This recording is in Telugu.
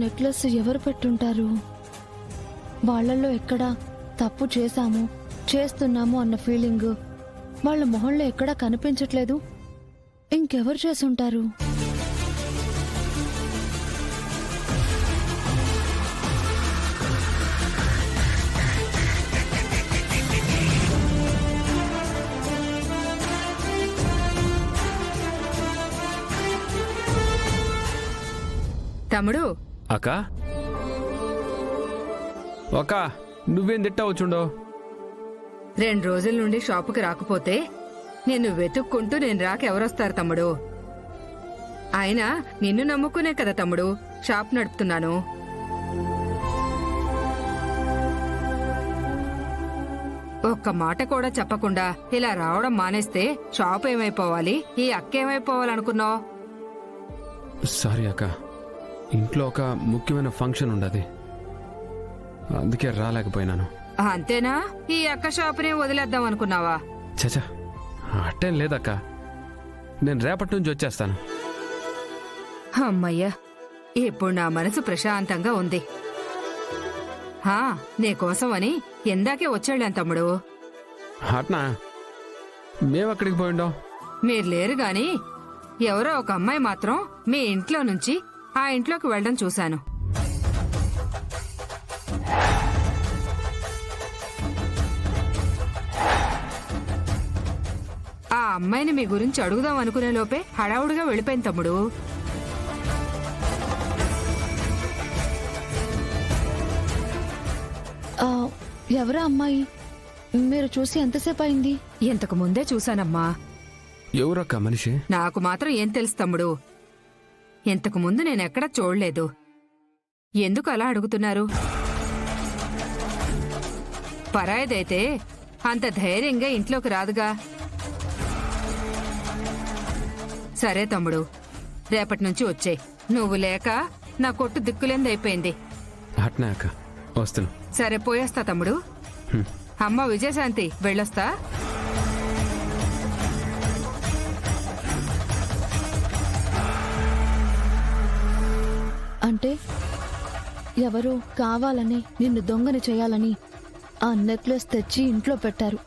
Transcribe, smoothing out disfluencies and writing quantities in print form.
నెక్లెస్ ఎవరు పెట్టుంటారు? వాళ్ళల్లో ఎక్కడా తప్పు చేస్తున్నాము అన్న ఫీలింగ్ వాళ్ళ మొహంలో ఎక్కడా కనిపించట్లేదు. ఇంకెవరు చేసుంటారు? తమ్ముడు. అక్క అక్క నువ్వేం తిట్టావచ్చుండో? 2 రోజుల నుండి షాపుకి రాకపోతే నిన్ను వెతుక్కుంటూ నేను రాక ఎవరొస్తారు తమ్ముడు? అయినా నిన్ను నమ్ముకునే కదా తమ్ముడు షాప్ నడుపుతున్నాను. ఒక్క మాట కూడా చెప్పకుండా ఇలా రావడం మానేస్తే షాప్ ఏమైపోవాలి, ఈ అక్కేమైపోవాలనుకున్నావు? సారీ అక్క, ఇంట్లో ఒక ముఖ్యమైన ఫంక్షన్ ఉండదు, అందుకే రాలేకపోయినాను. అంతేనా? ఈ అక్క షాపునే వదిలేద్దాం అనుకున్నావా? చచా అట్టేం లేదక్క, నేను రేపటి నుంచి వచ్చేస్తాను. అమ్మయ్యా, ఇప్పుడు నా మనసు ప్రశాంతంగా ఉంది. నీకోసం అని ఎందాకే వచ్చాళ్ళాను తమ్ముడు. అట్నా? మేమక్కడికి పోయిండాం? మీరు లేరు గాని ఎవరో ఒక అమ్మాయి మాత్రం మీ ఇంట్లో నుంచి ఆ ఇంట్లోకి వెళ్ళడం చూశాను. ఆ అమ్మాయిని మీ గురించి అడుగుదాం అనుకునే లోపే హడావుడిగా వెళ్ళిపోయింది తమ్ముడు. ఎవరా అమ్మాయి? మీరు చూసి ఎంతసేపు అయింది? ఇంతకు ముందే చూశానమ్మా. ఎవరక్క మనిషి? నాకు మాత్రం ఏం తెలుసు తమ్ముడు, ఇంతకు ముందు నేనెక్కడా చూడలేదు. ఎందుకు అలా అడుగుతున్నారు? పరాయిదైతే అంత ధైర్యంగా ఇంట్లోకి రాదుగా. సరే తమ్ముడు, రేపటి నుంచి వచ్చే. నువ్వు లేక నా కొట్టు దిక్కులేందైపోయింది. అట్నా అక్క, వస్తున్నా. సరే పోయేస్తా తమ్ముడు. అమ్మ విజయశాంతి, వెళ్ళొస్తా. అంటే ఎవరో కావాలని నిన్ను దొంగని చేయాలని ఆ నెక్లెస్ తెచ్చి ఇంట్లో పెట్టారు.